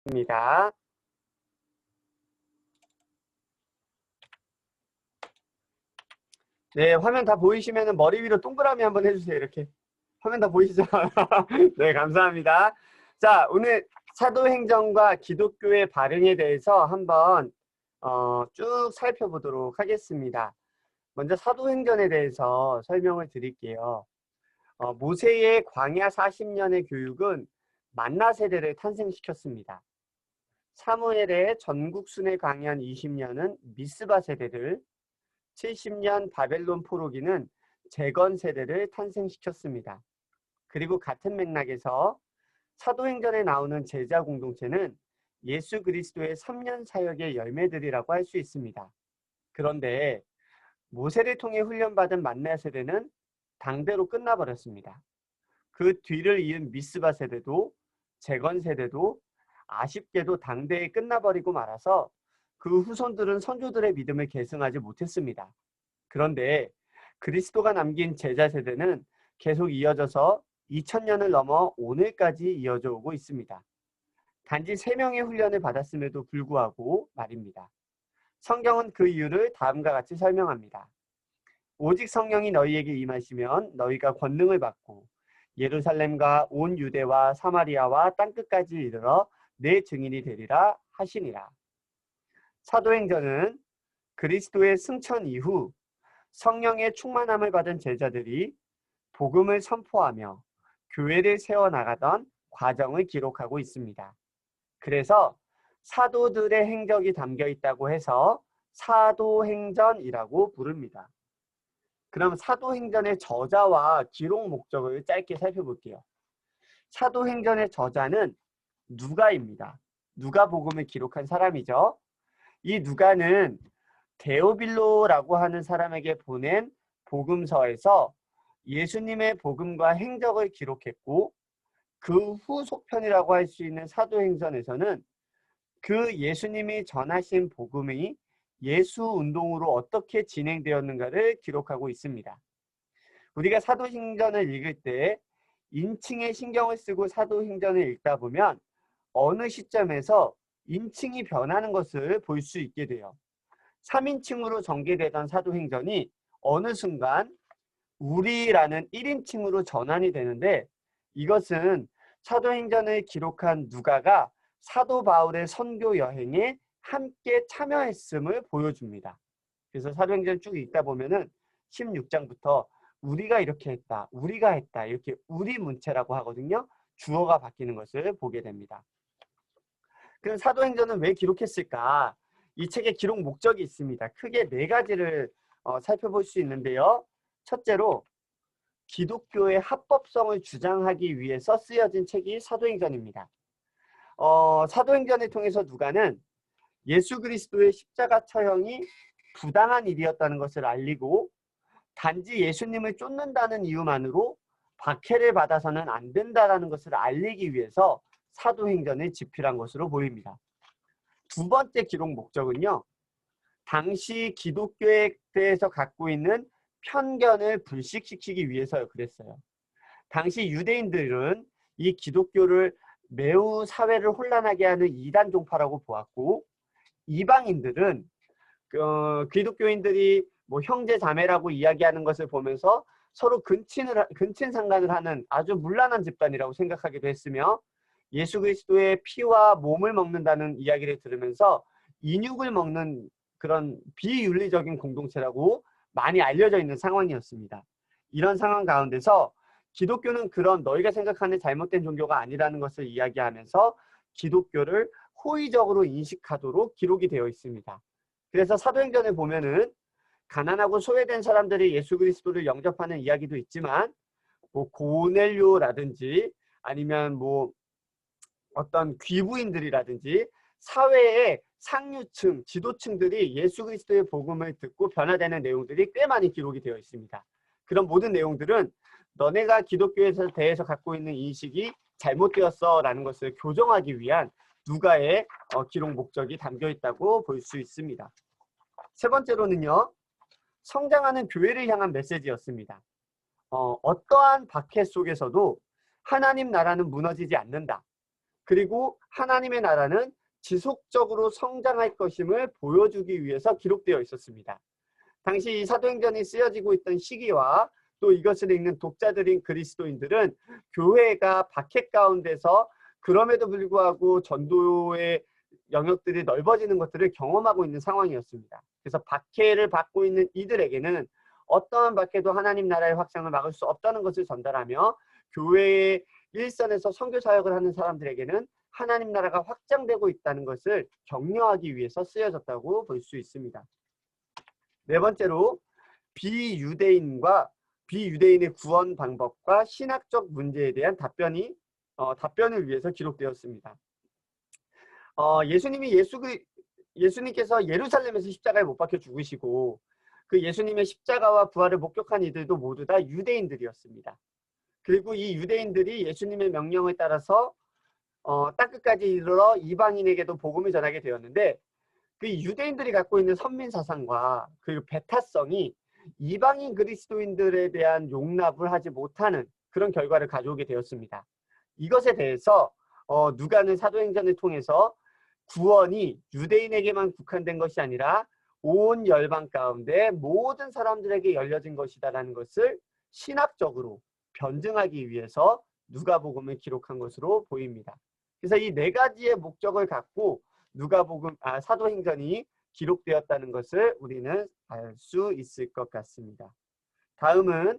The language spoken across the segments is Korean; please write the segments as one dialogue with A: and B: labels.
A: 입니다. 네, 화면 다 보이시면 머리 위로 동그라미 한번 해주세요. 이렇게. 화면 다 보이시죠? 네, 감사합니다. 자, 오늘 사도행전과 기독교의 발흥에 대해서 한번 쭉 살펴보도록 하겠습니다. 먼저 사도행전에 대해서 설명을 드릴게요. 모세의 광야 40년의 교육은 만나 세대를 탄생시켰습니다. 사무엘의 전국 순회 광야 20년은 미스바 세대를, 70년 바벨론 포로기는 재건 세대를 탄생시켰습니다. 그리고 같은 맥락에서 사도행전에 나오는 제자 공동체는 예수 그리스도의 3년 사역의 열매들이라고 할 수 있습니다. 그런데 모세를 통해 훈련받은 만나 세대는 당대로 끝나버렸습니다. 그 뒤를 이은 미스바 세대도 재건 세대도 아쉽게도 당대에 끝나버리고 말아서 그 후손들은 선조들의 믿음을 계승하지 못했습니다. 그런데 그리스도가 남긴 제자 세대는 계속 이어져서 2000년을 넘어 오늘까지 이어져 오고 있습니다. 단지 3명의 훈련을 받았음에도 불구하고 말입니다. 성경은 그 이유를 다음과 같이 설명합니다. 오직 성령이 너희에게 임하시면 너희가 권능을 받고 예루살렘과 온 유대와 사마리아와 땅끝까지 이르러 내 증인이 되리라 하시니라. 사도행전은 그리스도의 승천 이후 성령의 충만함을 받은 제자들이 복음을 선포하며 교회를 세워나가던 과정을 기록하고 있습니다. 그래서 사도들의 행적이 담겨 있다고 해서 사도행전이라고 부릅니다. 그럼 사도행전의 저자와 기록 목적을 짧게 살펴볼게요. 사도행전의 저자는 누가입니다. 누가복음을 기록한 사람이죠. 이 누가는 데오빌로라고 하는 사람에게 보낸 복음서에서 예수님의 복음과 행적을 기록했고, 그 후 속편이라고 할 수 있는 사도행전에서는 그 예수님이 전하신 복음이 예수 운동으로 어떻게 진행되었는가를 기록하고 있습니다. 우리가 사도행전을 읽을 때 인칭에 신경을 쓰고 사도행전을 읽다 보면 어느 시점에서 인칭이 변하는 것을 볼 수 있게 돼요. 3인칭으로 전개되던 사도행전이 어느 순간 우리라는 1인칭으로 전환이 되는데, 이것은 사도행전을 기록한 누가가 사도 바울의 선교 여행에 함께 참여했음을 보여줍니다. 그래서 사도행전 쭉 읽다 보면은 16장부터 우리가 이렇게 했다, 우리가 했다, 이렇게 우리 문체라고 하거든요. 주어가 바뀌는 것을 보게 됩니다. 그럼 사도행전은 왜 기록했을까? 이 책의 기록 목적이 있습니다. 크게 4가지를 살펴볼 수 있는데요. 첫째로 기독교의 합법성을 주장하기 위해서 쓰여진 책이 사도행전입니다. 사도행전을 통해서 누가는 예수 그리스도의 십자가 처형이 부당한 일이었다는 것을 알리고, 단지 예수님을 쫓는다는 이유만으로 박해를 받아서는 안 된다는 것을 알리기 위해서 사도행전을 집필한 것으로 보입니다. 두 번째 기록 목적은요, 당시 기독교에 대해서 갖고 있는 편견을 불식시키기 위해서 그랬어요. 당시 유대인들은 이 기독교를 매우 사회를 혼란하게 하는 이단 종파라고 보았고, 이방인들은 기독교인들이 뭐 형제 자매라고 이야기하는 것을 보면서 서로 근친상간을 하는 아주 문란한 집단이라고 생각하기도 했으며, 예수 그리스도의 피와 몸을 먹는다는 이야기를 들으면서 인육을 먹는 그런 비윤리적인 공동체라고 많이 알려져 있는 상황이었습니다. 이런 상황 가운데서 기독교는 그런 너희가 생각하는 잘못된 종교가 아니라는 것을 이야기하면서 기독교를 호의적으로 인식하도록 기록이 되어 있습니다. 그래서 사도행전에 보면은 가난하고 소외된 사람들이 예수 그리스도를 영접하는 이야기도 있지만, 뭐 고넬료라든지 아니면 뭐 어떤 귀부인들이라든지 사회의 상류층, 지도층들이 예수 그리스도의 복음을 듣고 변화되는 내용들이 꽤 많이 기록이 되어 있습니다. 그런 모든 내용들은 너네가 기독교에 대해서 갖고 있는 인식이 잘못되었어 라는 것을 교정하기 위한 누가의 기록 목적이 담겨 있다고 볼 수 있습니다. 세 번째로는요, 성장하는 교회를 향한 메시지였습니다. 어떠한 박해 속에서도 하나님 나라는 무너지지 않는다. 그리고 하나님의 나라는 지속적으로 성장할 것임을 보여주기 위해서 기록되어 있었습니다. 당시 이 사도행전이 쓰여지고 있던 시기와 또 이것을 읽는 독자들인 그리스도인들은 교회가 박해 가운데서 그럼에도 불구하고 전도의 영역들이 넓어지는 것들을 경험하고 있는 상황이었습니다. 그래서 박해를 받고 있는 이들에게는 어떠한 박해도 하나님 나라의 확장을 막을 수 없다는 것을 전달하며 교회의 일선에서 선교 사역을 하는 사람들에게는 하나님 나라가 확장되고 있다는 것을 격려하기 위해서 쓰여졌다고 볼 수 있습니다. 네 번째로 비유대인의 구원 방법과 신학적 문제에 대한 답변을 위해서 기록되었습니다. 예수님께서 예루살렘에서 십자가에 못 박혀 죽으시고 그 예수님의 십자가와 부활을 목격한 이들도 모두 다 유대인들이었습니다. 그리고 이 유대인들이 예수님의 명령을 따라서 땅끝까지 이르러 이방인에게도 복음을 전하게 되었는데 그 유대인들이 갖고 있는 선민사상과 그리고 배타성이 이방인 그리스도인들에 대한 용납을 하지 못하는 그런 결과를 가져오게 되었습니다. 이것에 대해서 누가는 사도행전을 통해서 구원이 유대인에게만 국한된 것이 아니라 온 열방 가운데 모든 사람들에게 열려진 것이다라는 것을 신학적으로 변증하기 위해서 누가복음을 기록한 것으로 보입니다. 그래서 이 네 가지의 목적을 갖고 사도행전이 기록되었다는 것을 우리는 알 수 있을 것 같습니다. 다음은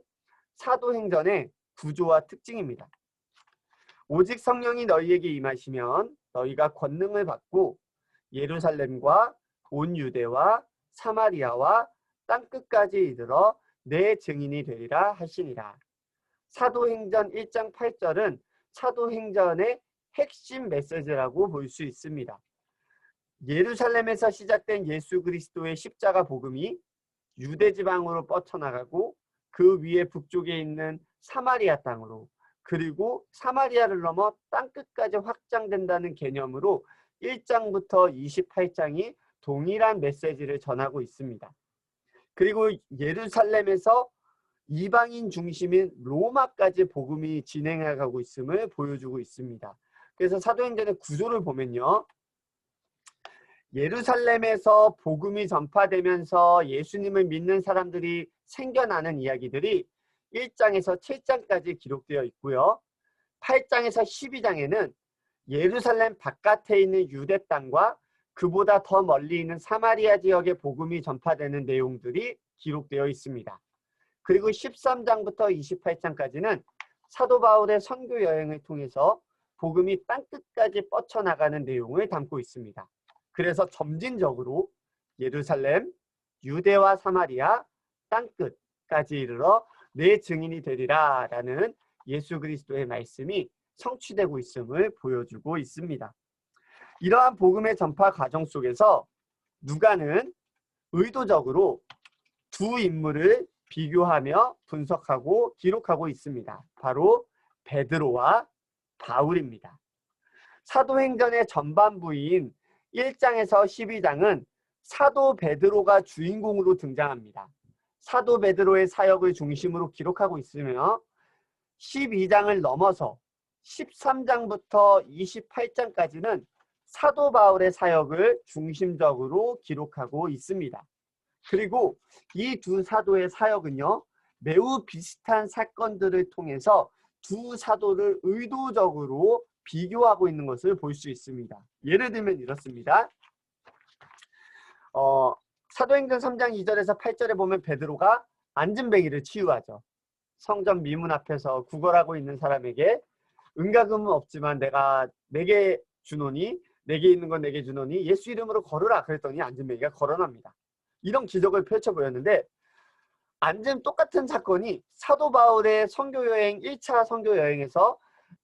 A: 사도행전의 구조와 특징입니다. 오직 성령이 너희에게 임하시면 너희가 권능을 받고 예루살렘과 온 유대와 사마리아와 땅끝까지 이르러 내 증인이 되리라 하시니라. 사도행전 1장 8절은 사도행전의 핵심 메시지라고 볼 수 있습니다. 예루살렘에서 시작된 예수 그리스도의 십자가 복음이 유대 지방으로 뻗쳐나가고 그 위에 북쪽에 있는 사마리아 땅으로 그리고 사마리아를 넘어 땅끝까지 확장된다는 개념으로 1장부터 28장이 동일한 메시지를 전하고 있습니다. 그리고 예루살렘에서 이방인 중심인 로마까지 복음이 진행해가고 있음을 보여주고 있습니다. 그래서 사도행전의 구조를 보면요. 예루살렘에서 복음이 전파되면서 예수님을 믿는 사람들이 생겨나는 이야기들이 1장에서 7장까지 기록되어 있고요. 8장에서 12장에는 예루살렘 바깥에 있는 유대 땅과 그보다 더 멀리 있는 사마리아 지역의 복음이 전파되는 내용들이 기록되어 있습니다. 그리고 13장부터 28장까지는 사도 바울의 선교 여행을 통해서 복음이 땅끝까지 뻗쳐나가는 내용을 담고 있습니다. 그래서 점진적으로 예루살렘, 유대와 사마리아, 땅끝까지 이르러 내 증인이 되리라 라는 예수 그리스도의 말씀이 성취되고 있음을 보여주고 있습니다. 이러한 복음의 전파 과정 속에서 누가는 의도적으로 두 인물을 비교하며 분석하고 기록하고 있습니다. 바로 베드로와 바울입니다. 사도행전의 전반부인 1장에서 12장은 사도 베드로가 주인공으로 등장합니다. 사도 베드로의 사역을 중심으로 기록하고 있으며 12장을 넘어서 13장부터 28장까지는 사도 바울의 사역을 중심적으로 기록하고 있습니다. 그리고 이 두 사도의 사역은요, 매우 비슷한 사건들을 통해서 두 사도를 의도적으로 비교하고 있는 것을 볼 수 있습니다. 예를 들면 이렇습니다. 사도행전 3장 2절에서 8절에 보면 베드로가 안진뱅이를 치유하죠. 성전 미문 앞에서 구걸하고 있는 사람에게 은가금은 없지만 내게 주노니, 내게 있는 건 내게 주노니 예수 이름으로 걸으라 그랬더니 안진뱅이가 걸어납니다. 이런 기적을 펼쳐 보였는데 똑같은 사건이 사도 바울의 선교여행 1차 선교여행에서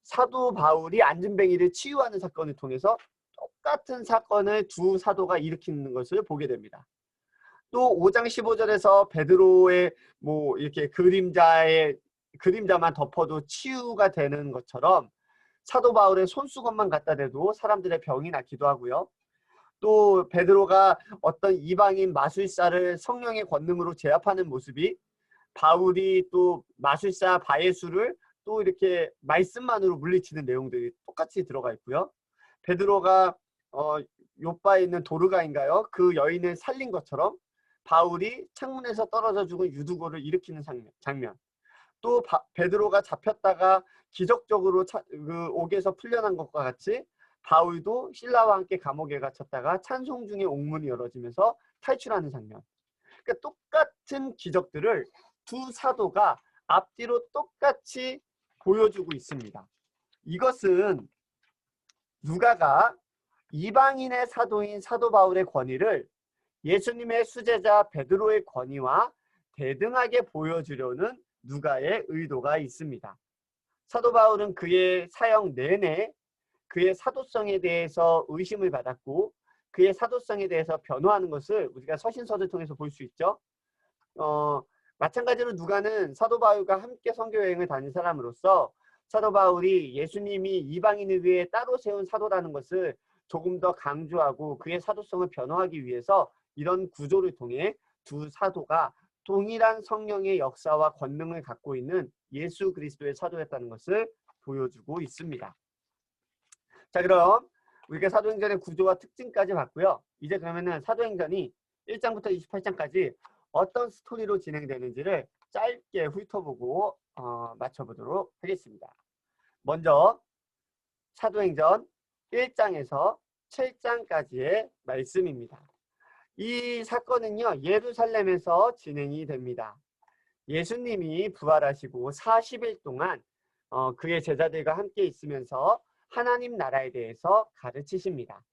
A: 사도 바울이 안진뱅이를 치유하는 사건을 통해서 똑같은 사건을 두 사도가 일으키는 것을 보게 됩니다. 또 5장 15절에서 베드로의 이렇게 그림자만 덮어도 치유가 되는 것처럼 사도 바울의 손수건만 갖다 대도 사람들의 병이 낫기도 하고요. 또 베드로가 어떤 이방인 마술사를 성령의 권능으로 제압하는 모습이 바울이 또 마술사 바예수를 또 이렇게 말씀만으로 물리치는 내용들이 똑같이 들어가 있고요. 베드로가 요바에 있는 도르가인가요? 그 여인을 살린 것처럼 바울이 창문에서 떨어져 죽은 유두고를 일으키는 장면. 또 베드로가 잡혔다가 기적적으로 그 옥에서 풀려난 것과 같이 바울도 신라와 함께 감옥에 갇혔다가 찬송 중에 옥문이 열어지면서 탈출하는 장면. 그러니까 똑같은 기적들을 두 사도가 앞뒤로 똑같이 보여주고 있습니다. 이것은 누가가 이방인의 사도인 사도 바울의 권위를 예수님의 수제자 베드로의 권위와 대등하게 보여주려는 누가의 의도가 있습니다. 사도 바울은 그의 사역 내내 그의 사도성에 대해서 의심을 받았고 그의 사도성에 대해서 변호하는 것을 우리가 서신서를 통해서 볼 수 있죠. 마찬가지로 누가는 사도 바울과 함께 선교 여행을 다닌 사람으로서 사도 바울이 예수님이 이방인을 위해 따로 세운 사도라는 것을 조금 더 강조하고 그의 사도성을 변호하기 위해서 이런 구조를 통해 두 사도가 동일한 성령의 역사와 권능을 갖고 있는 예수 그리스도의 사도였다는 것을 보여주고 있습니다. 자, 그럼 우리가 사도행전의 구조와 특징까지 봤고요. 이제 그러면은 사도행전이 1장부터 28장까지 어떤 스토리로 진행되는지를 짧게 훑어보고 맞춰보도록 하겠습니다. 먼저 사도행전 1장에서 7장까지의 말씀입니다. 이 사건은요, 예루살렘에서 진행이 됩니다. 예수님이 부활하시고 40일 동안 그의 제자들과 함께 있으면서 하나님 나라에 대해서 가르치십니다.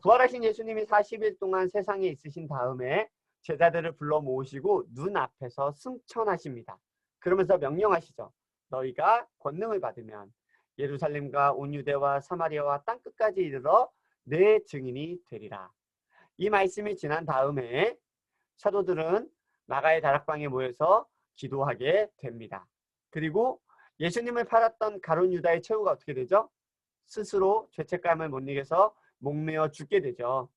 A: 부활하신 예수님이 40일 동안 세상에 있으신 다음에 제자들을 불러 모으시고 눈앞에서 승천하십니다. 그러면서 명령하시죠. 너희가 권능을 받으면 예루살렘과 온 유대와 사마리아와 땅끝까지 이르러 내 증인이 되리라. 이 말씀이 지난 다음에 사도들은 마가의 다락방에 모여서 기도하게 됩니다. 그리고 예수님을 팔았던 가룟 유다의 최후가 어떻게 되죠? 스스로 죄책감을 못 이겨서 목매어 죽게 되죠.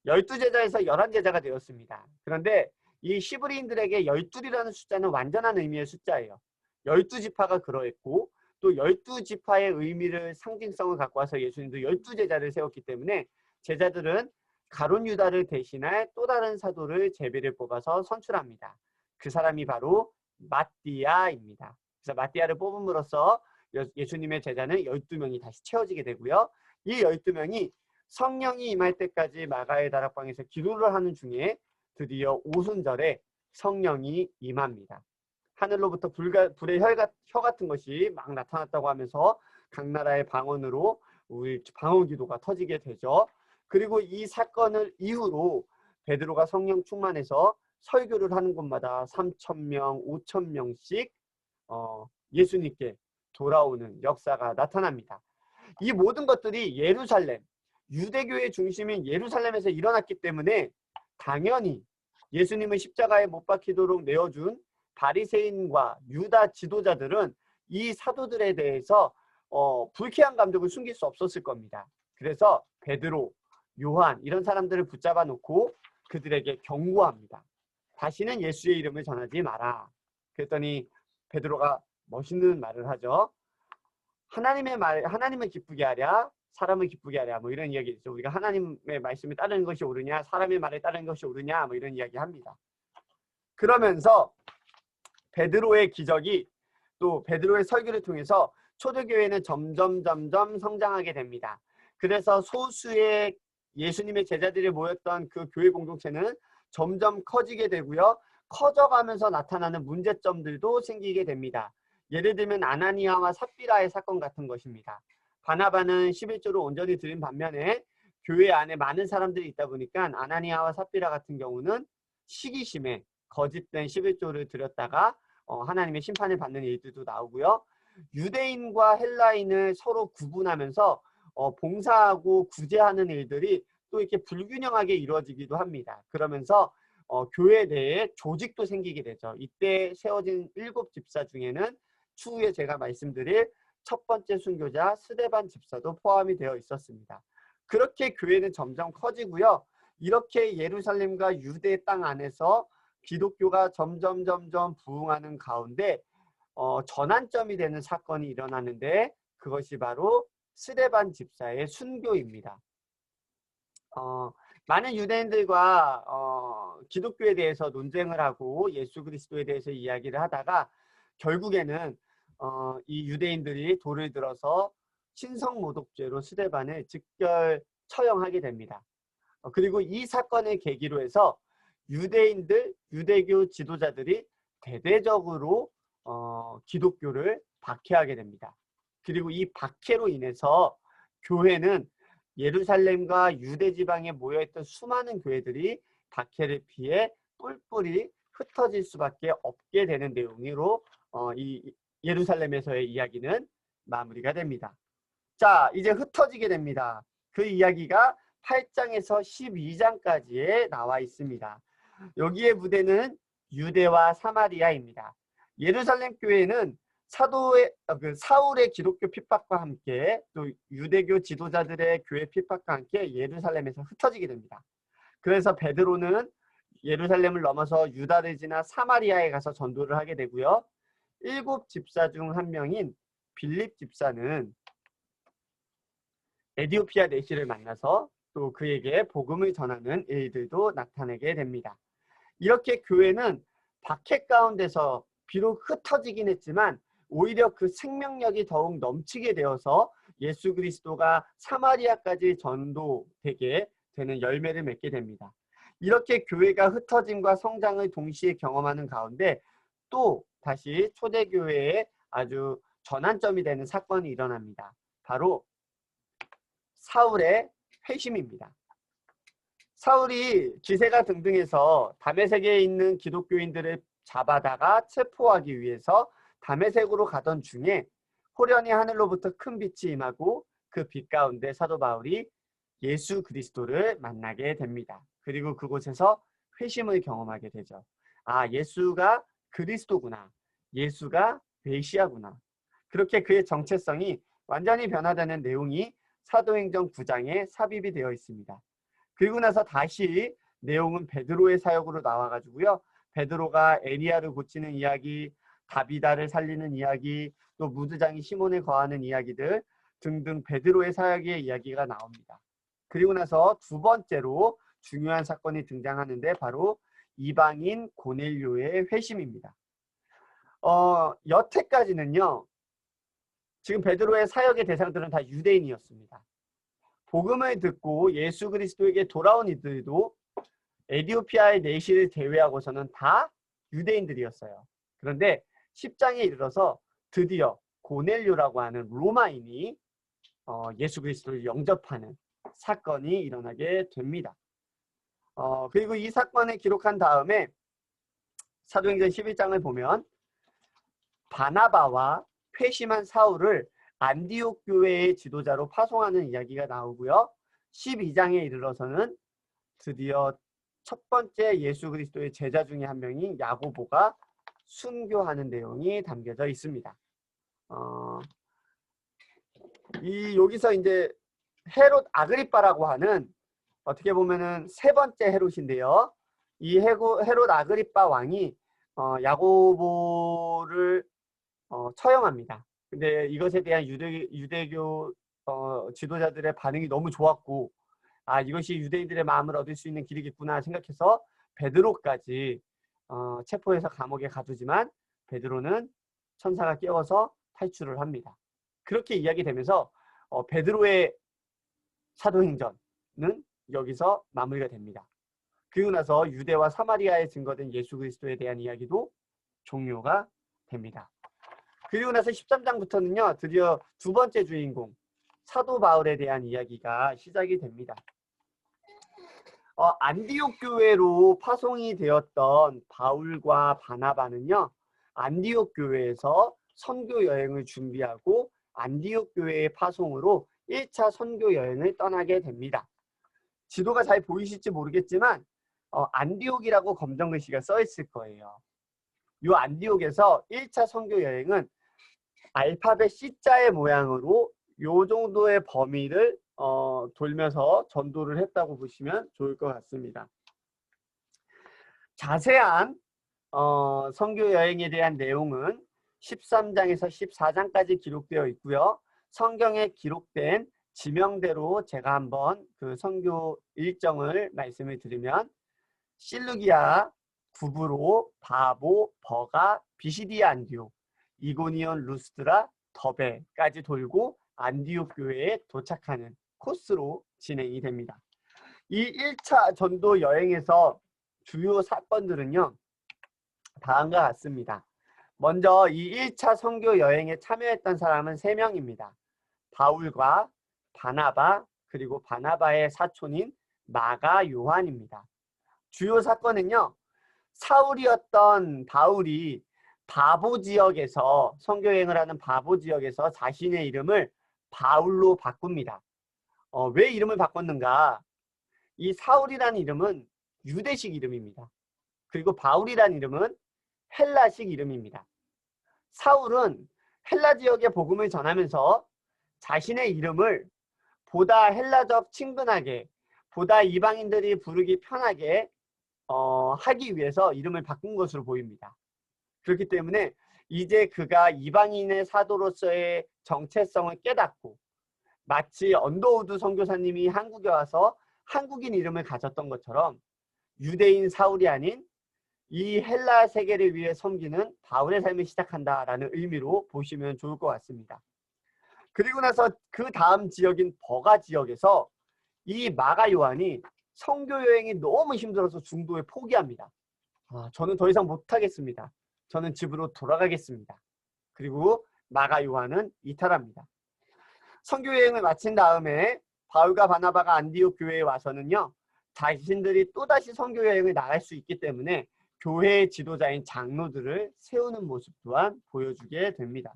A: 12제자에서 11제자가 되었습니다. 그런데 이 히브리인들에게 12이라는 숫자는 완전한 의미의 숫자예요. 12지파가 그러했고 또 12지파의 의미를 상징성을 갖고 와서 예수님도 12제자를 세웠기 때문에 제자들은 가룟 유다를 대신할 또 다른 사도를 제비를 뽑아서 선출합니다. 그 사람이 바로 마띠아입니다. 그래서 마띠아를 뽑음으로써 예수님의 제자는 12명이 다시 채워지게 되고요. 이 12명이 성령이 임할 때까지 마가의 다락방에서 기도를 하는 중에 드디어 오순절에 성령이 임합니다. 하늘로부터 불의 혀 같은 것이 막 나타났다고 하면서 각 나라의 방언으로 우리 방언 기도가 터지게 되죠. 그리고 이 사건을 이후로 베드로가 성령 충만해서 설교를 하는 곳마다 3,000명, 5,000명씩 예수님께 돌아오는 역사가 나타납니다. 이 모든 것들이 예루살렘, 유대교의 중심인 예루살렘에서 일어났기 때문에 당연히 예수님을 십자가에 못 박히도록 내어준 바리새인과 유다 지도자들은 이 사도들에 대해서 불쾌한 감정을 숨길 수 없었을 겁니다. 그래서 베드로, 요한 이런 사람들을 붙잡아 놓고 그들에게 경고합니다. 다시는 예수의 이름을 전하지 마라. 그랬더니 베드로가 멋있는 말을 하죠. 하나님을 기쁘게 하랴, 사람을 기쁘게 하랴, 뭐 이런 이야기 있죠. 우리가 하나님의 말씀에 따르는 것이 옳으냐, 사람의 말에 따르는 것이 옳으냐, 뭐 이런 이야기 합니다. 그러면서 베드로의 기적이 또 베드로의 설교를 통해서 초대교회는 점점 성장하게 됩니다. 그래서 소수의 예수님의 제자들이 모였던 그 교회 공동체는 점점 커지게 되고요. 커져가면서 나타나는 문제점들도 생기게 됩니다. 예를 들면 아나니아와 삽비라의 사건 같은 것입니다. 바나바는 11조를 온전히 드린 반면에 교회 안에 많은 사람들이 있다 보니까 아나니아와 삽비라 같은 경우는 시기심에 거짓된 11조를 드렸다가 하나님의 심판을 받는 일들도 나오고요. 유대인과 헬라인을 서로 구분하면서 봉사하고 구제하는 일들이 또 이렇게 불균형하게 이루어지기도 합니다. 그러면서 교회 내에 조직도 생기게 되죠. 이때 세워진 7집사 중에는 추후에 제가 말씀드릴 첫 번째 순교자 스데반 집사도 포함이 되어 있었습니다. 그렇게 교회는 점점 커지고요. 이렇게 예루살렘과 유대 땅 안에서 기독교가 점점 부흥하는 가운데 전환점이 되는 사건이 일어나는데 그것이 바로 스데반 집사의 순교입니다. 많은 유대인들과 기독교에 대해서 논쟁을 하고 예수 그리스도에 대해서 이야기를 하다가 결국에는 이 유대인들이 돌을 들어서 신성모독죄로 스데반을 즉결 처형하게 됩니다. 그리고 이 사건을 계기로 해서 유대교 지도자들이 대대적으로 기독교를 박해하게 됩니다. 그리고 이 박해로 인해서 교회는 예루살렘과 유대 지방에 모여있던 수많은 교회들이 박해를 피해 뿔뿔이 흩어질 수밖에 없게 되는 내용으로 이 예루살렘에서의 이야기는 마무리가 됩니다. 자, 이제 흩어지게 됩니다. 그 이야기가 8장에서 12장까지에 나와 있습니다. 여기에 무대는 유대와 사마리아입니다. 예루살렘 교회는 사울의 기독교 핍박과 함께 또 유대교 지도자들의 교회 핍박과 함께 예루살렘에서 흩어지게 됩니다. 그래서 베드로는 예루살렘을 넘어서 유다를 지나 사마리아에 가서 전도를 하게 되고요. 7 집사 중 한 명인 빌립 집사는 에디오피아 내시를 만나서 또 그에게 복음을 전하는 일들도 나타내게 됩니다. 이렇게 교회는 박해 가운데서 비록 흩어지긴 했지만 오히려 그 생명력이 더욱 넘치게 되어서 예수 그리스도가 사마리아까지 전도되게 되는 열매를 맺게 됩니다. 이렇게 교회가 흩어짐과 성장을 동시에 경험하는 가운데 또 다시 초대교회의 아주 전환점이 되는 사건이 일어납니다. 바로 사울의 회심입니다. 사울이 기세가 등등해서 다메섹에 있는 기독교인들을 잡아다가 체포하기 위해서 다메섹으로 가던 중에 호련히 하늘로부터 큰 빛이 임하고 그 빛 가운데 사도 바울이 예수 그리스도를 만나게 됩니다. 그리고 그곳에서 회심을 경험하게 되죠. 아, 예수가 그리스도구나. 예수가 메시아구나. 그렇게 그의 정체성이 완전히 변화되는 내용이 사도행전 9장에 삽입이 되어 있습니다. 그리고 나서 다시 내용은 베드로의 사역으로 나와가지고요. 베드로가 에리야를 고치는 이야기, 다비다를 살리는 이야기, 또 무드장이 시몬에 거하는 이야기들 등등 베드로의 사역의 이야기가 나옵니다. 그리고 나서 두 번째로 중요한 사건이 등장하는데 바로 이방인 고넬료의 회심입니다. 여태까지는요. 지금 베드로의 사역의 대상들은 다 유대인이었습니다. 복음을 듣고 예수 그리스도에게 돌아온 이들도 에디오피아의 내시를 제외하고서는 다 유대인들이었어요. 그런데 10장에 이르러서 드디어 고넬료라고 하는 로마인이 예수 그리스도를 영접하는 사건이 일어나게 됩니다. 그리고 이 사건을 기록한 다음에 사도행전 11장을 보면 바나바와 회심한 사울을 안디옥 교회의 지도자로 파송하는 이야기가 나오고요. 12장에 이르러서는 드디어 첫 번째 예수 그리스도의 제자 중에 한 명인 야고보가 순교하는 내용이 담겨져 있습니다. 여기서 이제 헤롯 아그리빠라고 하는 어떻게 보면은 세 번째 헤롯인데요. 이 헤롯 아그리빠 왕이 야고보를 처형합니다. 근데 이것에 대한 유대교 지도자들의 반응이 너무 좋았고, 아, 이것이 유대인들의 마음을 얻을 수 있는 길이겠구나 생각해서 베드로까지 체포해서 감옥에 가두지만 베드로는 천사가 깨워서 탈출을 합니다. 그렇게 이야기되면서 베드로의 사도행전은 여기서 마무리가 됩니다. 그리고 나서 유대와 사마리아에 증거된 예수 그리스도에 대한 이야기도 종료가 됩니다. 그리고 나서 13장부터는요. 드디어 두 번째 주인공 사도 바울에 대한 이야기가 시작이 됩니다. 안디옥 교회로 파송이 되었던 바울과 바나바는요. 안디옥 교회에서 선교 여행을 준비하고 안디옥 교회의 파송으로 1차 선교 여행을 떠나게 됩니다. 지도가 잘 보이실지 모르겠지만 안디옥이라고 검정글씨가 써 있을 거예요. 이 안디옥에서 1차 선교 여행은 알파벳 C자의 모양으로 요 정도의 범위를 돌면서 전도를 했다고 보시면 좋을 것 같습니다. 자세한 선교 여행에 대한 내용은 13장에서 14장까지 기록되어 있고요. 성경에 기록된 지명대로 제가 한번 그 선교 일정을 말씀을 드리면 실루기아, 구브로, 바보, 버가, 비시디아 안디옥, 이고니온, 루스드라, 더베까지 돌고 안디옥 교회에 도착하는 코스로 진행이 됩니다. 이 1차 전도 여행에서 주요 사건들은요, 다음과 같습니다. 먼저 이 1차 선교 여행에 참여했던 사람은 3명입니다. 바울과 바나바, 그리고 바나바의 사촌인 마가 요한입니다. 주요 사건은요, 사울이었던 바울이 바보 지역에서 선교 여행을 하는 바보 지역에서 자신의 이름을 바울로 바꿉니다. 왜 이름을 바꿨는가? 이 사울이라는 이름은 유대식 이름입니다. 그리고 바울이라는 이름은 헬라식 이름입니다. 사울은 헬라 지역의 복음을 전하면서 자신의 이름을 보다 헬라적 친근하게, 보다 이방인들이 부르기 편하게 하기 위해서 이름을 바꾼 것으로 보입니다. 그렇기 때문에 이제 그가 이방인의 사도로서의 정체성을 깨닫고 마치 언더우드 선교사님이 한국에 와서 한국인 이름을 가졌던 것처럼 유대인 사울이 아닌 이 헬라 세계를 위해 섬기는 바울의 삶을 시작한다라는 의미로 보시면 좋을 것 같습니다. 그리고 나서 그 다음 지역인 버가 지역에서 이 마가 요한이 선교 여행이 너무 힘들어서 중도에 포기합니다. 저는 더 이상 못하겠습니다. 저는 집으로 돌아가겠습니다. 그리고 마가 요한은 이탈합니다. 선교 여행을 마친 다음에 바울과 바나바가 안디옥 교회에 와서는요, 자신들이 또다시 선교 여행을 나갈 수 있기 때문에 교회의 지도자인 장로들을 세우는 모습 또한 보여주게 됩니다.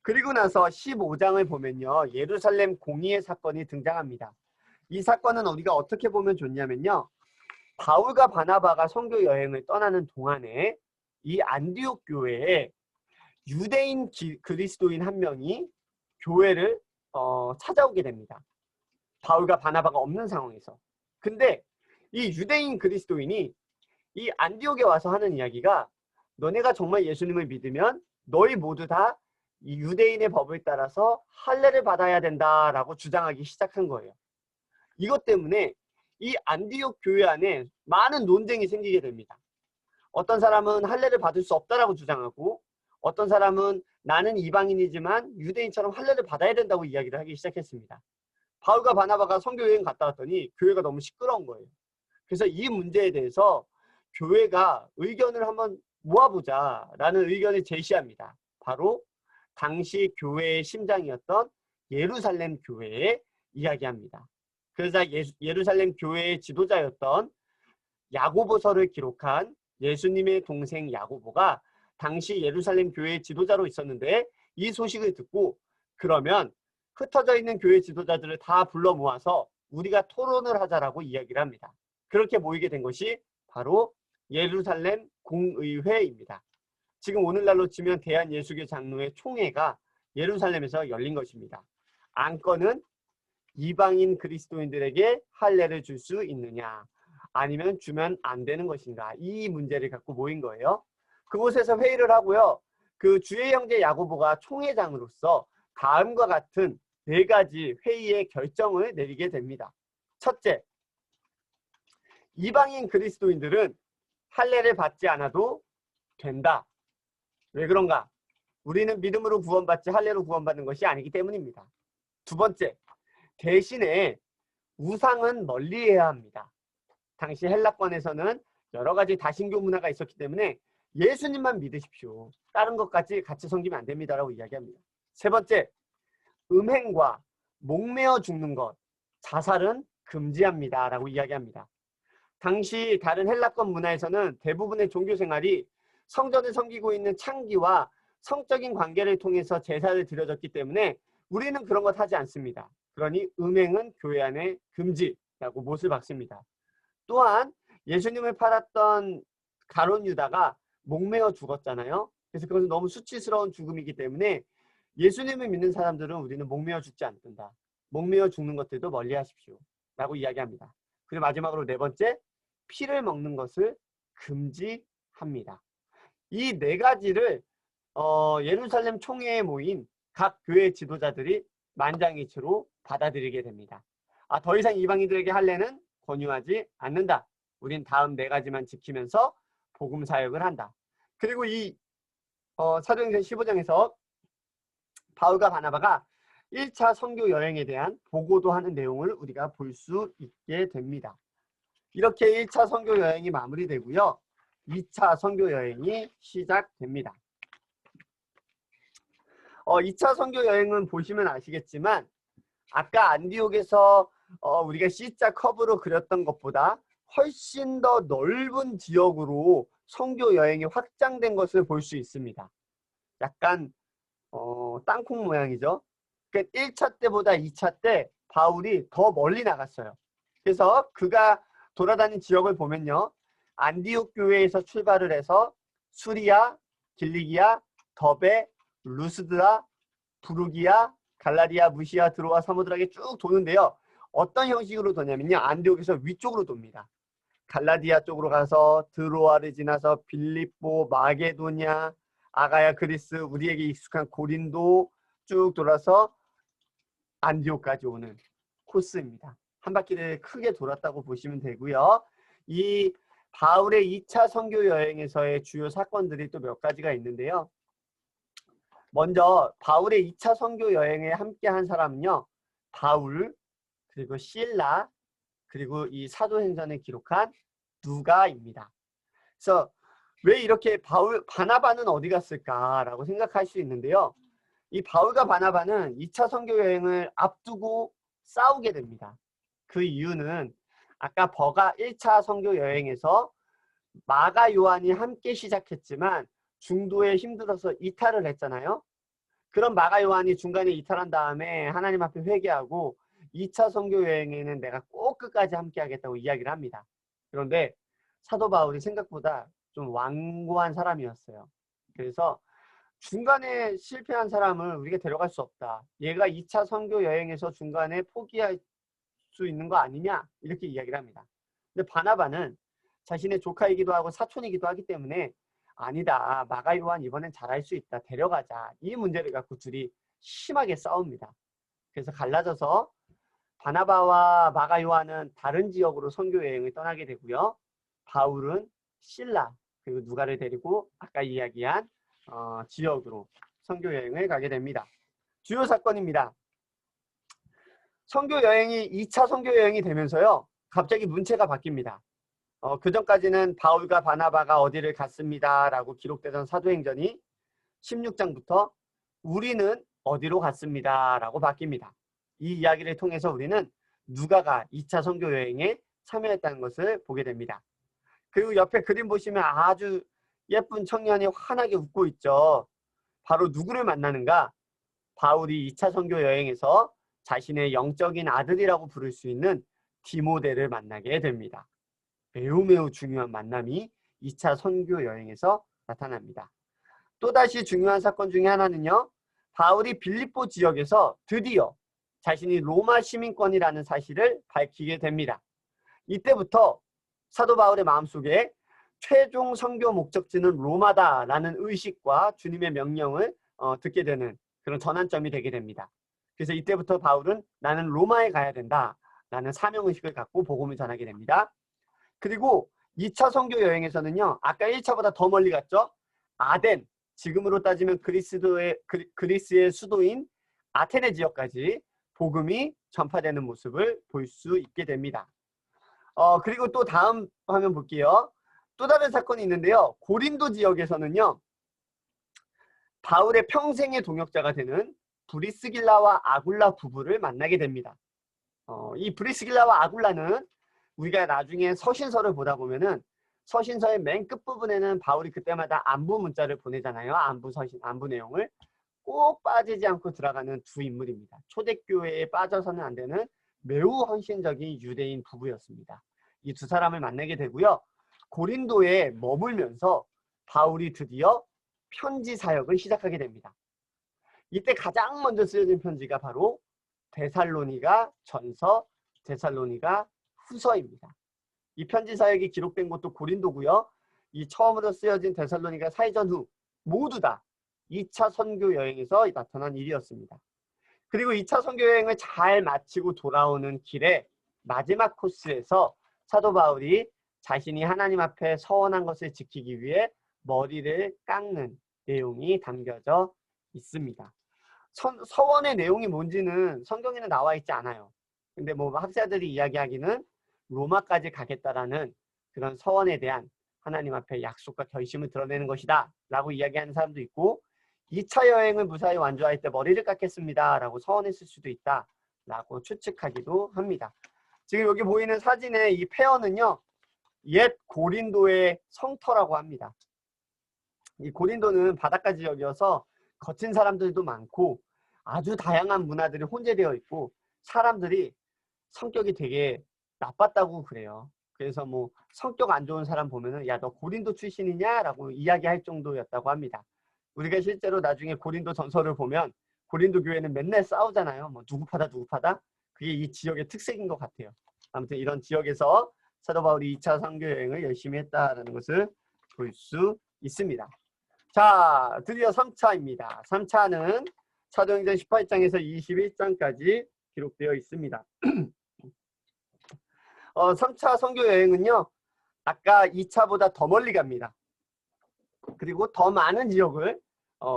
A: 그리고 나서 15장을 보면요, 예루살렘 공의의 사건이 등장합니다. 이 사건은 우리가 어떻게 보면 좋냐면요, 바울과 바나바가 선교 여행을 떠나는 동안에 이 안디옥 교회에 유대인 그리스도인 한 명이 교회를 찾아오게 됩니다. 바울과 바나바가 없는 상황에서. 근데 이 유대인 그리스도인이 이 안디옥에 와서 하는 이야기가, 너네가 정말 예수님을 믿으면 너희 모두 다 이 유대인의 법을 따라서 할례를 받아야 된다라고 주장하기 시작한 거예요. 이것 때문에 이 안디옥 교회 안에 많은 논쟁이 생기게 됩니다. 어떤 사람은 할례를 받을 수 없다라고 주장하고, 어떤 사람은 나는 이방인이지만 유대인처럼 할례를 받아야 된다고 이야기를 하기 시작했습니다. 바울과 바나바가 선교 여행 갔다 왔더니 교회가 너무 시끄러운 거예요. 그래서 이 문제에 대해서 교회가 의견을 한번 모아보자라는 의견을 제시합니다. 바로 당시 교회의 심장이었던 예루살렘 교회에 이야기합니다. 그래서 예루살렘 교회의 지도자였던 야고보서를 기록한 예수님의 동생 야고보가 당시 예루살렘 교회의 지도자로 있었는데, 이 소식을 듣고 그러면 흩어져 있는 교회 지도자들을 다 불러 모아서 우리가 토론을 하자라고 이야기를 합니다. 그렇게 모이게 된 것이 바로 예루살렘 공의회입니다. 지금 오늘날로 치면 대한예수교 장로회 총회가 예루살렘에서 열린 것입니다. 안건은 이방인 그리스도인들에게 할례를 줄 수 있느냐, 아니면 주면 안 되는 것인가, 이 문제를 갖고 모인 거예요. 그곳에서 회의를 하고요, 그 주의 형제 야고보가 총회장으로서 다음과 같은 4가지 회의의 결정을 내리게 됩니다. 첫째, 이방인 그리스도인들은 할례를 받지 않아도 된다. 왜 그런가? 우리는 믿음으로 구원받지 할례로 구원받는 것이 아니기 때문입니다. 두 번째, 대신에 우상은 멀리해야 합니다. 당시 헬라권에서는 여러 가지 다신교 문화가 있었기 때문에 예수님만 믿으십시오, 다른 것까지 같이 섬기면 안 됩니다라고 이야기합니다. 세 번째, 음행과 목매어 죽는 것, 자살은 금지합니다라고 이야기합니다. 당시 다른 헬라권 문화에서는 대부분의 종교 생활이 성전을 섬기고 있는 창기와 성적인 관계를 통해서 제사를 드려졌기 때문에 우리는 그런 것 하지 않습니다. 그러니 음행은 교회 안에 금지라고 못을 박습니다. 또한 예수님을 팔았던 가룟 유다가 목매어 죽었잖아요. 그래서 그것은 너무 수치스러운 죽음이기 때문에 예수님을 믿는 사람들은 우리는 목매어 죽지 않는다. 목매어 죽는 것들도 멀리 하십시오 라고 이야기합니다. 그리고 마지막으로 4번째, 피를 먹는 것을 금지합니다. 이 4가지를 예루살렘 총회에 모인 각 교회 지도자들이 만장일치로 받아들이게 됩니다. 더 이상 이방인들에게 할례는 권유하지 않는다. 우린 다음 4가지만 지키면서 복음 사역을 한다. 그리고 이 사도행전 15장에서 바울과 바나바가 1차 선교 여행에 대한 보고도 하는 내용을 우리가 볼 수 있게 됩니다. 이렇게 1차 선교 여행이 마무리되고요. 2차 선교 여행이 시작됩니다. 2차 선교 여행은 보시면 아시겠지만 아까 안디옥에서 우리가 C자 커브로 그렸던 것보다 훨씬 더 넓은 지역으로 선교 여행이 확장된 것을 볼 수 있습니다. 약간 땅콩 모양이죠. 그러니까 1차 때보다 2차 때 바울이 더 멀리 나갔어요. 그래서 그가 돌아다닌 지역을 보면요. 안디옥 교회에서 출발을 해서 수리아, 길리기아, 더베, 루스드라, 부르기아, 갈라디아, 무시아, 드로아, 사모드락에 쭉 도는데요. 어떤 형식으로 도냐면요. 안디옥에서 위쪽으로 돕니다. 갈라디아 쪽으로 가서 드로아를 지나서 빌립보, 마게도냐, 아가야, 그리스, 우리에게 익숙한 고린도 쭉 돌아서 안디옥까지 오는 코스입니다. 한 바퀴를 크게 돌았다고 보시면 되고요. 이 바울의 2차 선교 여행에서의 주요 사건들이 또 몇 가지가 있는데요. 먼저 바울의 2차 선교 여행에 함께한 사람은요. 바울, 그리고 실라, 그리고 이 사도행전에 기록한 누가입니다. 그래서 왜 이렇게 바나바는 어디 갔을까라고 생각할 수 있는데요. 이 바울과 바나바는 2차 선교 여행을 앞두고 싸우게 됩니다. 그 이유는 아까 버가 1차 선교 여행에서 마가 요한이 함께 시작했지만 중도에 힘들어서 이탈을 했잖아요. 그럼 마가 요한이 중간에 이탈한 다음에 하나님 앞에 회개하고 2차 선교 여행에는 내가 꼭 끝까지 함께 하겠다고 이야기를 합니다. 그런데 사도 바울이 생각보다 좀 완고한 사람이었어요. 그래서 중간에 실패한 사람을 우리가 데려갈 수 없다. 얘가 2차 선교 여행에서 중간에 포기할 수 있는 거 아니냐? 이렇게 이야기를 합니다. 근데 바나바는 자신의 조카이기도 하고 사촌이기도 하기 때문에 아니다. 마가 요한 이번엔 잘할 수 있다. 데려가자. 이 문제를 갖고 둘이 심하게 싸웁니다. 그래서 갈라져서 바나바와 마가 요한은 다른 지역으로 선교 여행을 떠나게 되고요. 바울은 실라 그리고 누가를 데리고 아까 이야기한 지역으로 선교 여행을 가게 됩니다. 주요 사건입니다. 선교 여행이 2차 선교 여행이 되면서요. 갑자기 문체가 바뀝니다. 그 전까지는 바울과 바나바가 어디를 갔습니다 라고 기록되던 사도행전이 16장부터 우리는 어디로 갔습니다 라고 바뀝니다. 이 이야기를 통해서 우리는 누가가 2차 선교 여행에 참여했다는 것을 보게 됩니다. 그리고 옆에 그림 보시면 아주 예쁜 청년이 환하게 웃고 있죠. 바로 누구를 만나는가? 바울이 2차 선교 여행에서 자신의 영적인 아들이라고 부를 수 있는 디모데를 만나게 됩니다. 매우 중요한 만남이 2차 선교 여행에서 나타납니다. 또다시 중요한 사건 중에 하나는요. 바울이 빌립보 지역에서 드디어 자신이 로마 시민권이라는 사실을 밝히게 됩니다. 이때부터 사도 바울의 마음속에 최종 선교 목적지는 로마다라는 의식과 주님의 명령을 듣게 되는 그런 전환점이 되게 됩니다. 그래서 이때부터 바울은 나는 로마에 가야 된다라는 사명의식을 갖고 복음을 전하게 됩니다. 그리고 2차 선교 여행에서는요. 아까 1차보다 더 멀리 갔죠. 아덴, 지금으로 따지면 그리스의 수도인 아테네 지역까지 복음이 전파되는 모습을 볼 수 있게 됩니다. 그리고 또 다음 화면 볼게요. 또 다른 사건이 있는데요. 고린도 지역에서는요. 바울의 평생의 동역자가 되는 브리스길라와 아굴라 부부를 만나게 됩니다. 이 브리스길라와 아굴라는 우리가 나중에 서신서를 보다 보면은 서신서의 맨 끝부분에는 바울이 그때마다 안부 문자를 보내잖아요. 안부 내용을 꼭 빠지지 않고 들어가는 두 인물입니다. 초대교회에 빠져서는 안 되는 매우 헌신적인 유대인 부부였습니다. 이 두 사람을 만나게 되고요. 고린도에 머물면서 바울이 드디어 편지 사역을 시작하게 됩니다. 이때 가장 먼저 쓰여진 편지가 바로 데살로니가 전서, 데살로니가 후서입니다. 이 편지 사역이 기록된 곳도 고린도고요. 이 처음으로 쓰여진 데살로니가 사회전 후 모두 다 2차 선교 여행에서 나타난 일이었습니다. 그리고 2차 선교 여행을 잘 마치고 돌아오는 길에 마지막 코스에서 사도 바울이 자신이 하나님 앞에 서원한 것을 지키기 위해 머리를 깎는 내용이 담겨져 있습니다. 서원의 내용이 뭔지는 성경에는 나와 있지 않아요. 근데 뭐 학자들이 이야기하기는 로마까지 가겠다라는 그런 서원에 대한 하나님 앞에 약속과 결심을 드러내는 것이다 라고 이야기하는 사람도 있고, 2차 여행을 무사히 완주할 때 머리를 깎겠습니다 라고 서원했을 수도 있다 라고 추측하기도 합니다. 지금 여기 보이는 사진의 이 페어는요, 옛 고린도의 성터라고 합니다. 이 고린도는 바닷가 지역이어서 거친 사람들도 많고 아주 다양한 문화들이 혼재되어 있고 사람들이 성격이 되게 나빴다고 그래요. 그래서 뭐 성격 안 좋은 사람 보면은 야, 너 고린도 출신이냐? 라고 이야기할 정도였다고 합니다. 우리가 실제로 나중에 고린도 전설을 보면 고린도 교회는 맨날 싸우잖아요. 뭐 누구 파다 누구 파다. 그게 이 지역의 특색인 것 같아요. 아무튼 이런 지역에서 사도 바울이 2차 선교 여행을 열심히 했다라는 것을 볼 수 있습니다. 자, 드디어 3차입니다. 3차는 사도행전 18장에서 21장까지 기록되어 있습니다. 3차 선교 여행은요, 아까 2차보다 더 멀리 갑니다. 그리고 더 많은 지역을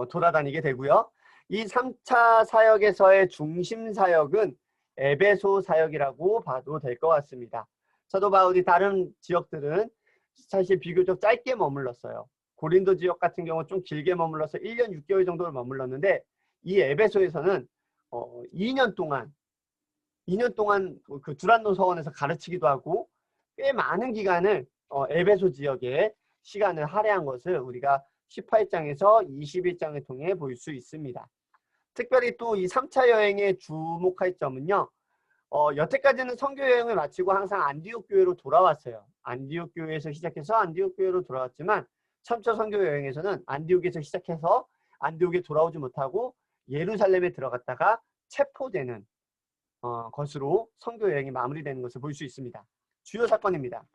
A: 돌아다니게 되고요. 이 3차 사역에서의 중심 사역은 에베소 사역이라고 봐도 될 것 같습니다. 사도 바울이 다른 지역들은 사실 비교적 짧게 머물렀어요. 고린도 지역 같은 경우 좀 길게 머물러서 1년 6개월 정도를 머물렀는데, 이 에베소에서는 2년 동안 그 두란노 서원에서 가르치기도 하고 꽤 많은 기간을 에베소 지역에 시간을 할애한 것을 우리가 18장에서 21장을 통해 볼 수 있습니다. 특별히 또 이 3차 여행에 주목할 점은요, 여태까지는 선교 여행을 마치고 항상 안디옥 교회로 돌아왔어요. 안디옥 교회에서 시작해서 안디옥 교회로 돌아왔지만 3차 선교 여행에서는 안디옥에서 시작해서 안디옥에 돌아오지 못하고 예루살렘에 들어갔다가 체포되는 것으로 선교 여행이 마무리되는 것을 볼 수 있습니다. 주요 사건입니다.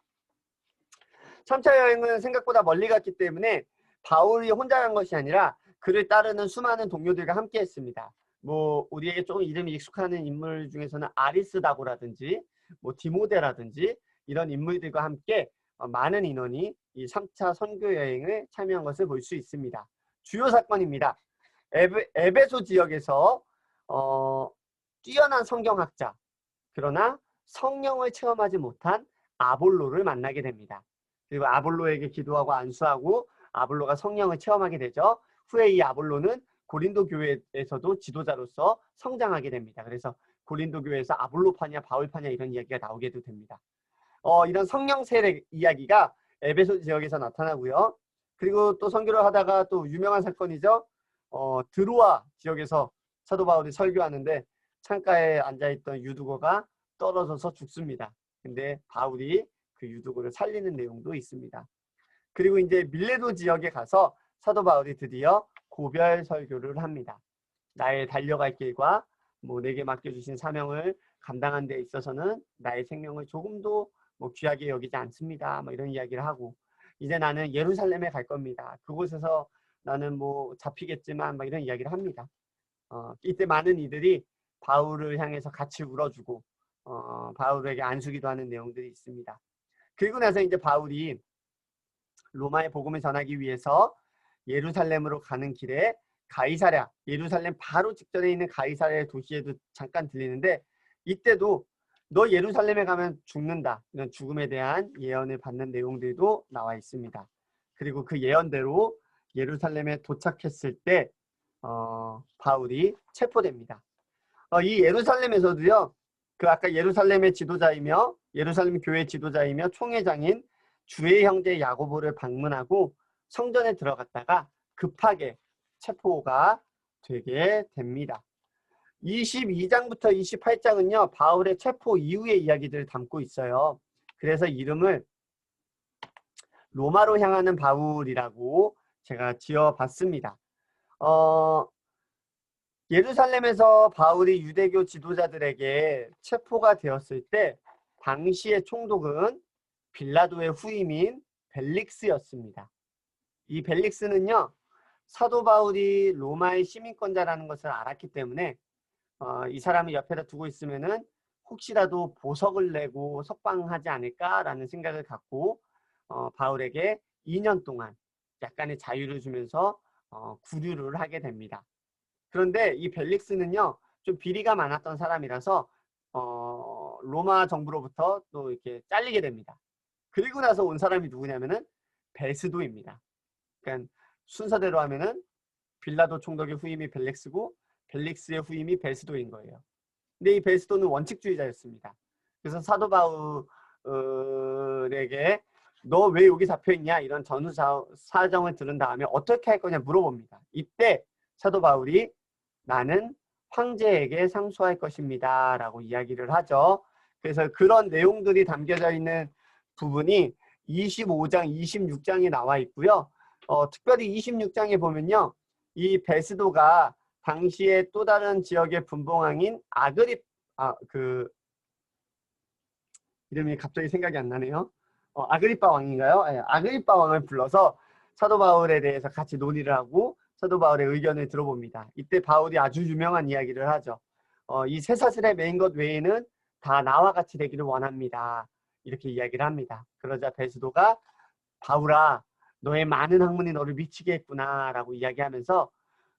A: 3차 여행은 생각보다 멀리 갔기 때문에 바울이 혼자 간 것이 아니라 그를 따르는 수많은 동료들과 함께 했습니다. 뭐 우리에게 조금 이름이 익숙한 인물 중에서는 아리스다고라든지 뭐 디모데라든지 이런 인물들과 함께 많은 인원이 이 3차 선교 여행을 참여한 것을 볼 수 있습니다. 주요 사건입니다. 에베소 지역에서 뛰어난 성경학자, 그러나 성령을 체험하지 못한 아볼로를 만나게 됩니다. 그리고 아볼로에게 기도하고 안수하고 아볼로가 성령을 체험하게 되죠. 후에 이 아볼로는 고린도 교회에서도 지도자로서 성장하게 됩니다. 그래서 고린도 교회에서 아볼로파냐 바울파냐 이런 이야기가 나오게도 됩니다. 이런 성령 세례 이야기가 에베소 지역에서 나타나고요. 그리고 또 선교를 하다가 또 유명한 사건이죠. 드로아 지역에서 사도 바울이 설교하는데 창가에 앉아있던 유두고가 떨어져서 죽습니다. 근데 바울이 그 유두고를 살리는 내용도 있습니다. 그리고 이제 밀레도 지역에 가서 사도 바울이 드디어 고별 설교를 합니다. 나의 달려갈 길과 뭐 내게 맡겨주신 사명을 감당한 데 있어서는 나의 생명을 조금도 뭐 귀하게 여기지 않습니다. 뭐 이런 이야기를 하고, 이제 나는 예루살렘에 갈 겁니다. 그곳에서 나는 뭐 잡히겠지만 막 이런 이야기를 합니다. 이때 많은 이들이 바울을 향해서 같이 울어주고 바울에게 안수기도 하는 내용들이 있습니다. 그리고 나서 이제 바울이 로마의 복음을 전하기 위해서 예루살렘으로 가는 길에 가이사랴, 예루살렘 바로 직전에 있는 가이사랴 도시에도 잠깐 들리는데, 이때도 너 예루살렘에 가면 죽는다, 이런 죽음에 대한 예언을 받는 내용들도 나와 있습니다. 그리고 그 예언대로 예루살렘에 도착했을 때 바울이 체포됩니다. 이 예루살렘에서도요, 그 아까 예루살렘의 지도자이며 예루살렘 교회 지도자이며 총회장인 주의 형제 야고보를 방문하고 성전에 들어갔다가 급하게 체포가 되게 됩니다. 22장부터 28장은요, 바울의 체포 이후의 이야기들을 담고 있어요. 그래서 이름을 로마로 향하는 바울이라고 제가 지어봤습니다. 예루살렘에서 바울이 유대교 지도자들에게 체포가 되었을 때 당시의 총독은 빌라도의 후임인 벨릭스였습니다. 이 벨릭스는요, 사도 바울이 로마의 시민권자라는 것을 알았기 때문에 이 사람을 옆에다 두고 있으면은 혹시라도 보석을 내고 석방하지 않을까라는 생각을 갖고 바울에게 2년 동안 약간의 자유를 주면서 구류를 하게 됩니다. 그런데 이 벨릭스는요, 좀 비리가 많았던 사람이라서 로마 정부로부터 또 이렇게 잘리게 됩니다. 그리고 나서 온 사람이 누구냐면은 베스도입니다. 그러니까 순서대로 하면은 빌라도 총독의 후임이 벨릭스고 벨릭스의 후임이 베스도인 거예요. 근데 이 베스도는 원칙주의자였습니다. 그래서 사도 바울에게 너 왜 여기 잡혀있냐 이런 전후 사정을 들은 다음에 어떻게 할 거냐 물어봅니다. 이때 사도 바울이 나는 황제에게 상소할 것입니다 라고 이야기를 하죠. 그래서 그런 내용들이 담겨져 있는 부분이 25장, 26장에 나와 있고요. 특별히 26장에 보면요. 이 베스도가 당시에 또 다른 지역의 분봉왕인 이름이 갑자기 생각이 안 나네요. 아그리빠 왕인가요? 네, 아그리빠 왕을 불러서 사도 바울에 대해서 같이 논의를 하고 사도 바울의 의견을 들어봅니다. 이때 바울이 아주 유명한 이야기를 하죠. 이 쇠사슬에 매인 것 외에는 다 나와 같이 되기를 원합니다. 이렇게 이야기를 합니다. 그러자 베스도가 바울아, 너의 많은 학문이 너를 미치게 했구나 라고 이야기하면서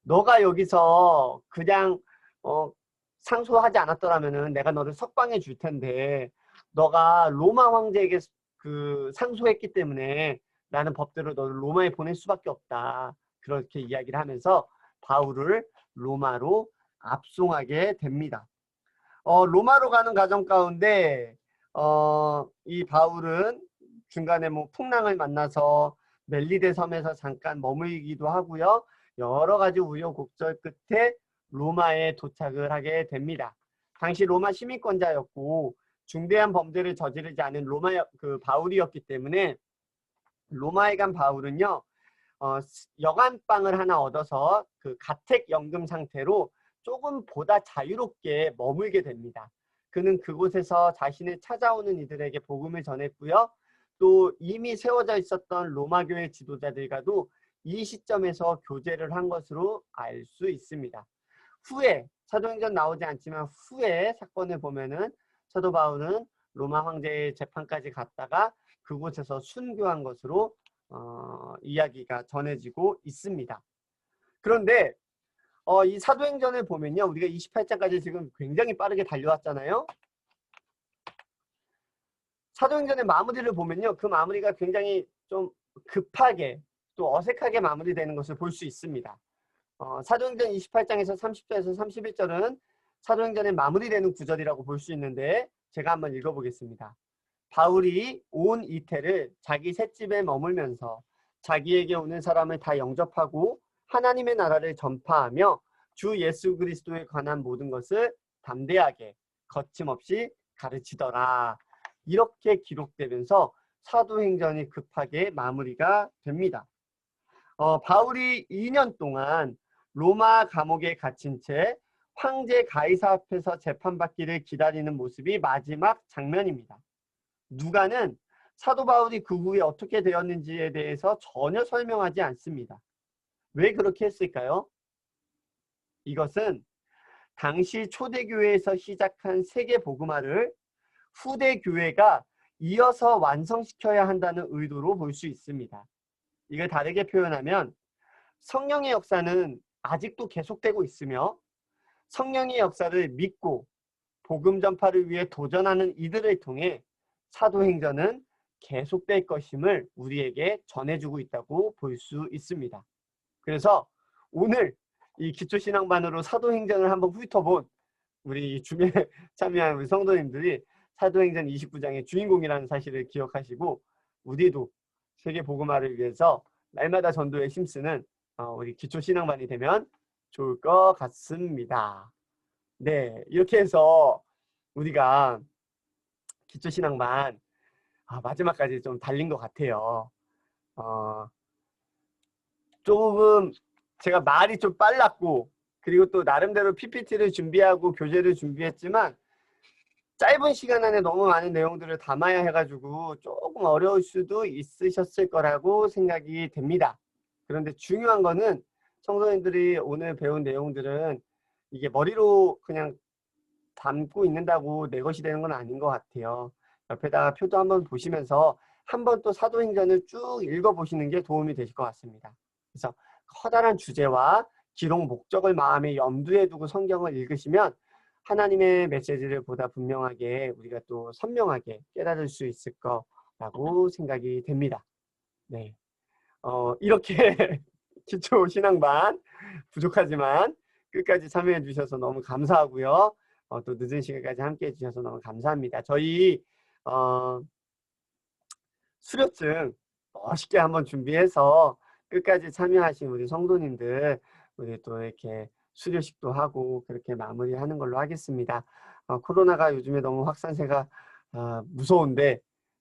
A: 너가 여기서 그냥 상소하지 않았더라면은 내가 너를 석방해 줄 텐데 너가 로마 황제에게 상소했기 때문에 나는 법대로 너를 로마에 보낼 수밖에 없다. 그렇게 이야기를 하면서 바울을 로마로 압송하게 됩니다. 로마로 가는 과정 가운데 이 바울은 중간에 뭐 풍랑을 만나서 멜리데 섬에서 잠깐 머물기도 하고요. 여러 가지 우여곡절 끝에 로마에 도착을 하게 됩니다. 당시 로마 시민권자였고 중대한 범죄를 저지르지 않은 바울이었기 때문에 로마에 간 바울은요. 여관방을 하나 얻어서 그 가택연금 상태로 조금 보다 자유롭게 머물게 됩니다. 그는 그곳에서 자신을 찾아오는 이들에게 복음을 전했고요. 또 이미 세워져 있었던 로마교회 지도자들과도 이 시점에서 교제를 한 것으로 알 수 있습니다. 후에 사도행전 나오지 않지만 후에 사건을 보면은 사도 바울은 로마 황제의 재판까지 갔다가 그곳에서 순교한 것으로 이야기가 전해지고 있습니다. 그런데 이 사도행전을 보면요. 우리가 28장까지 지금 굉장히 빠르게 달려왔잖아요. 사도행전의 마무리를 보면요. 그 마무리가 굉장히 좀 급하게 또 어색하게 마무리되는 것을 볼 수 있습니다. 사도행전 28장에서 30절에서 31절은 사도행전의 마무리되는 구절이라고 볼 수 있는데 제가 한번 읽어보겠습니다. 바울이 온 이태를 자기 셋집에 머물면서 자기에게 오는 사람을 다 영접하고 하나님의 나라를 전파하며 주 예수 그리스도에 관한 모든 것을 담대하게 거침없이 가르치더라. 이렇게 기록되면서 사도행전이 급하게 마무리가 됩니다. 바울이 2년 동안 로마 감옥에 갇힌 채 황제 가이사 앞에서 재판받기를 기다리는 모습이 마지막 장면입니다. 누가는 사도 바울이 그 후에 어떻게 되었는지에 대해서 전혀 설명하지 않습니다. 왜 그렇게 했을까요? 이것은 당시 초대교회에서 시작한 세계 복음화를 후대 교회가 이어서 완성시켜야 한다는 의도로 볼 수 있습니다. 이걸 다르게 표현하면 성령의 역사는 아직도 계속되고 있으며 성령의 역사를 믿고 복음 전파를 위해 도전하는 이들을 통해 사도행전은 계속될 것임을 우리에게 전해주고 있다고 볼 수 있습니다. 그래서 오늘 이 기초신앙반으로 사도행전을 한번 훑어본 우리 주변에 참여한 우리 성도님들이 사도행전 29장의 주인공이라는 사실을 기억하시고 우리도 세계 복음화를 위해서 날마다 전도에 힘쓰는 우리 기초신앙반이 되면 좋을 것 같습니다. 네, 이렇게 해서 우리가 기초신앙반 마지막까지 좀 달린 것 같아요. 조금 제가 말이 좀 빨랐고 그리고 또 나름대로 PPT를 준비하고 교재를 준비했지만 짧은 시간 안에 너무 많은 내용들을 담아야 해가지고 조금 어려울 수도 있으셨을 거라고 생각이 됩니다. 그런데 중요한 거는 청소년들이 오늘 배운 내용들은 이게 머리로 그냥 담고 있는다고 내 것이 되는 건 아닌 것 같아요. 옆에다가 표도 한번 보시면서 한번 또 사도행전을 쭉 읽어보시는 게 도움이 되실 것 같습니다. 그래서 커다란 주제와 기록 목적을 마음에 염두에 두고 성경을 읽으시면 하나님의 메시지를 보다 분명하게 우리가 또 선명하게 깨달을 수 있을 거라고 생각이 됩니다. 네, 이렇게 기초 신앙반 부족하지만 끝까지 참여해 주셔서 너무 감사하고요. 또 늦은 시간까지 함께 해 주셔서 너무 감사합니다. 저희 수료증 멋있게 한번 준비해서 끝까지 참여하신 우리 성도님들 우리 또 이렇게 수료식도 하고 그렇게 마무리하는 걸로 하겠습니다. 코로나가 요즘에 너무 확산세가 무서운데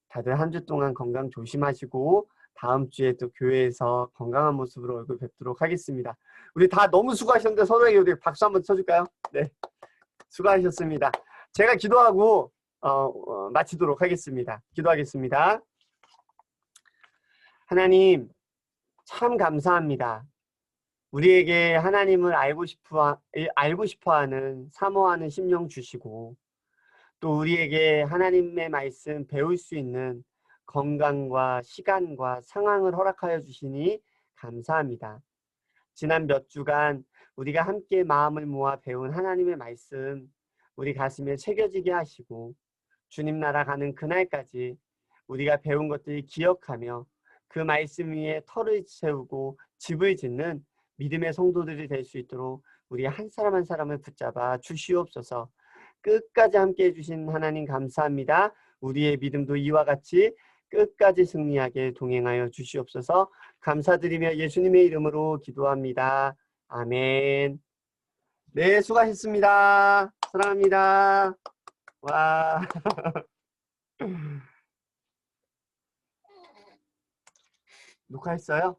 A: 다들 한 주 동안 건강 조심하시고 다음 주에 또 교회에서 건강한 모습으로 얼굴 뵙도록 하겠습니다. 우리 다 너무 수고하셨는데 서로에게 우리 박수 한번 쳐줄까요? 네, 수고하셨습니다. 제가 기도하고 마치도록 하겠습니다. 기도하겠습니다. 하나님 참 감사합니다. 우리에게 하나님을 알고 싶어하는 사모하는 심령 주시고 또 우리에게 하나님의 말씀 배울 수 있는 건강과 시간과 상황을 허락하여 주시니 감사합니다. 지난 몇 주간 우리가 함께 마음을 모아 배운 하나님의 말씀 우리 가슴에 새겨지게 하시고 주님 나라 가는 그날까지 우리가 배운 것들을 기억하며 그 말씀 위에 터를 세우고 집을 짓는 믿음의 성도들이 될 수 있도록 우리 한 사람 한 사람을 붙잡아 주시옵소서. 끝까지 함께 해주신 하나님 감사합니다. 우리의 믿음도 이와 같이 끝까지 승리하게 동행하여 주시옵소서. 감사드리며 예수님의 이름으로 기도합니다. 아멘. 네, 수고하셨습니다. 사랑합니다. 와. 녹화했어요?